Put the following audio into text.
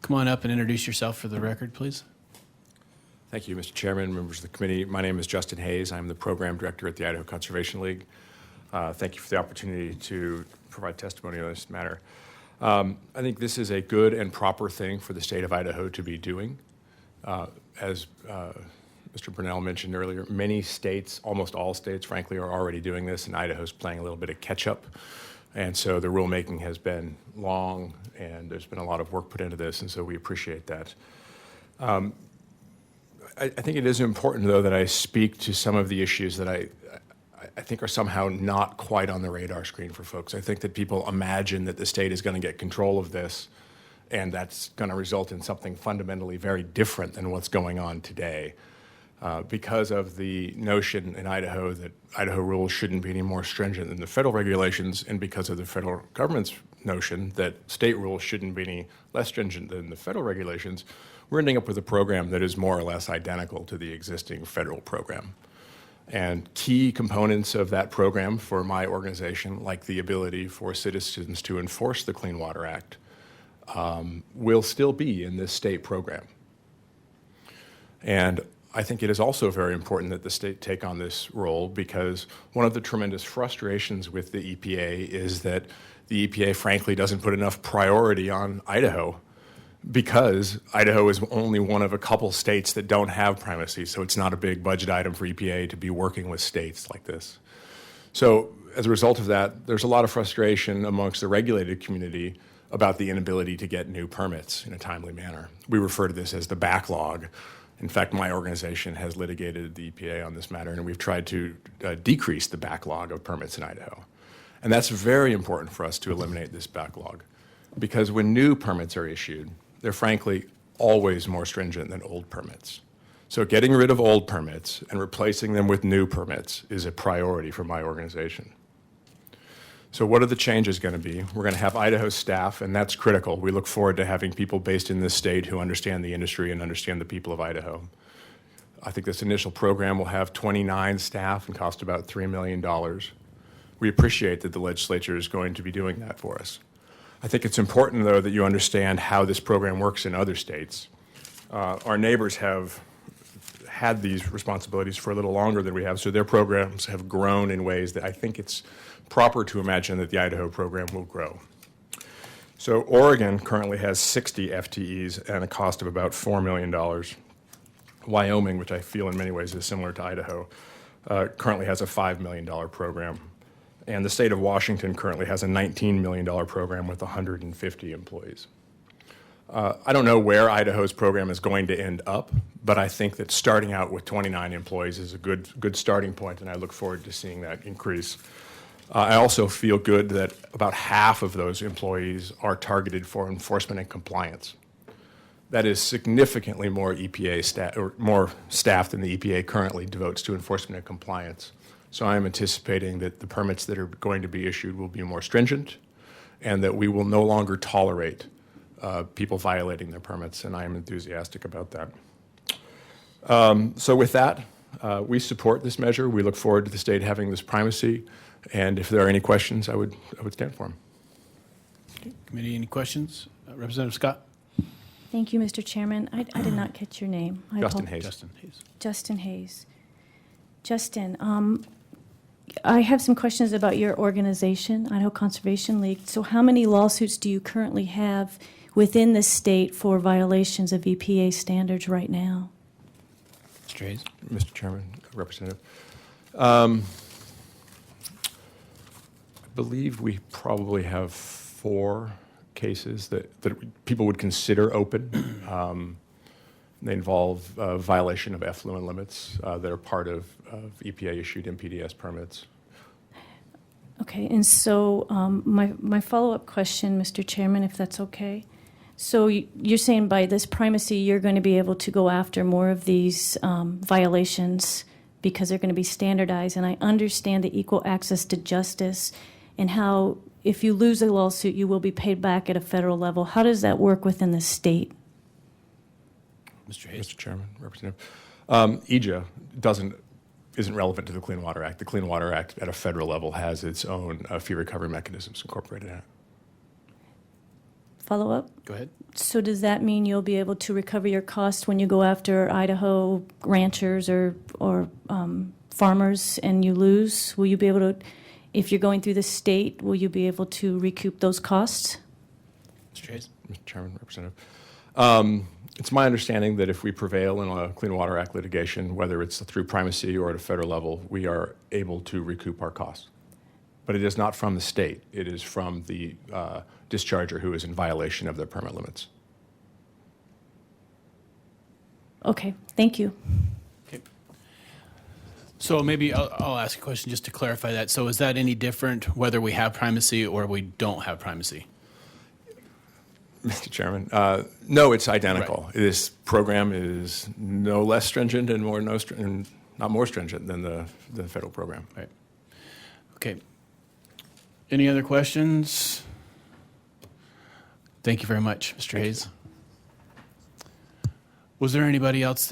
Come on up and introduce yourself for the record, please. Thank you, Mr. Chairman, members of the committee. My name is Justin Hayes. I'm the program director at the Idaho Conservation League. Thank you for the opportunity to provide testimony on this matter. I think this is a good and proper thing for the state of Idaho to be doing. As Mr. Brunel mentioned earlier, many states, almost all states, frankly, are already doing this, and Idaho's playing a little bit of catch-up. And so the rulemaking has been long, and there's been a lot of work put into this, and so we appreciate that. I think it is important, though, that I speak to some of the issues that I think are somehow not quite on the radar screen for folks. I think that people imagine that the state is going to get control of this, and that's going to result in something fundamentally very different than what's going on today. Because of the notion in Idaho that Idaho rules shouldn't be any more stringent than the federal regulations, and because of the federal government's notion that state rules shouldn't be any less stringent than the federal regulations, we're ending up with a program that is more or less identical to the existing federal program. And key components of that program for my organization, like the ability for citizens to enforce the Clean Water Act, will still be in this state program. And I think it is also very important that the state take on this role, because one of the tremendous frustrations with the EPA is that the EPA frankly doesn't put enough priority on Idaho, because Idaho is only one of a couple states that don't have primacy, so it's not a big budget item for EPA to be working with states like this. So as a result of that, there's a lot of frustration amongst the regulated community about the inability to get new permits in a timely manner. We refer to this as the backlog. In fact, my organization has litigated the EPA on this matter, and we've tried to decrease the backlog of permits in Idaho. And that's very important for us to eliminate this backlog, because when new permits are issued, they're frankly always more stringent than old permits. So getting rid of old permits and replacing them with new permits is a priority for my organization. So what are the changes going to be? We're going to have Idaho staff, and that's critical. We look forward to having people based in this state who understand the industry and understand the people of Idaho. I think this initial program will have 29 staff and cost about $3 million. We appreciate that the legislature is going to be doing that for us. I think it's important, though, that you understand how this program works in other states. Our neighbors have had these responsibilities for a little longer than we have, so their programs have grown in ways that I think it's proper to imagine that the Idaho program will grow. So Oregon currently has 60 FTEs and a cost of about $4 million. Wyoming, which I feel in many ways is similar to Idaho, currently has a $5 million program. And the state of Washington currently has a $19 million program with 150 employees. I don't know where Idaho's program is going to end up, but I think that starting out with 29 employees is a good starting point, and I look forward to seeing that increase. I also feel good that about half of those employees are targeted for enforcement and compliance. That is significantly more EPA staff, or more staff than the EPA currently devotes to enforcement and compliance. So I am anticipating that the permits that are going to be issued will be more stringent, and that we will no longer tolerate people violating their permits, and I am enthusiastic about that. So with that, we support this measure. We look forward to the state having this primacy, and if there are any questions, I would stand for them. Okay. Committee, any questions? Representative Scott? Thank you, Mr. Chairman. I did not catch your name. Justin Hayes. Justin Hayes. Justin Hayes. Justin, I have some questions about your organization, Idaho Conservation League. So how many lawsuits do you currently have within the state for violations of EPA standards right now? Mr. Hayes. Mr. Chairman, Representative. I believe we probably have 4 cases that people would consider open. They involve violation of effluent limits that are part of EPA-issued IPDES permits. Okay, and so my follow-up question, Mr. Chairman, if that's okay. So you're saying by this primacy, you're going to be able to go after more of these violations because they're going to be standardized, and I understand the equal access to justice and how if you lose a lawsuit, you will be paid back at a federal level. How does that work within the state? Mr. Hayes. Mr. Chairman, Representative. EJA isn't relevant to the Clean Water Act. The Clean Water Act at a federal level has its own fee recovery mechanisms incorporated in it. follow-up? Go ahead. So does that mean you'll be able to recover your cost when you go after Idaho ranchers or farmers and you lose? Will you be able to, if you're going through the state, will you be able to recoup those costs? Mr. Hayes? Mr. Chairman, Representative. It's my understanding that if we prevail in a Clean Water Act litigation, whether it's through primacy or at a federal level, we are able to recoup our costs. But it is not from the state. It is from the discharger who is in violation of their permit limits. Okay, thank you. Okay. So maybe I'll ask a question just to clarify that. So is that any different whether we have primacy or we don't have primacy? Mr. Chairman, no, it's identical. Right. This program is no less stringent and not more stringent than the federal program. Right. Okay. Any other questions? Thank you very much, Mr. Hayes. Was there anybody else that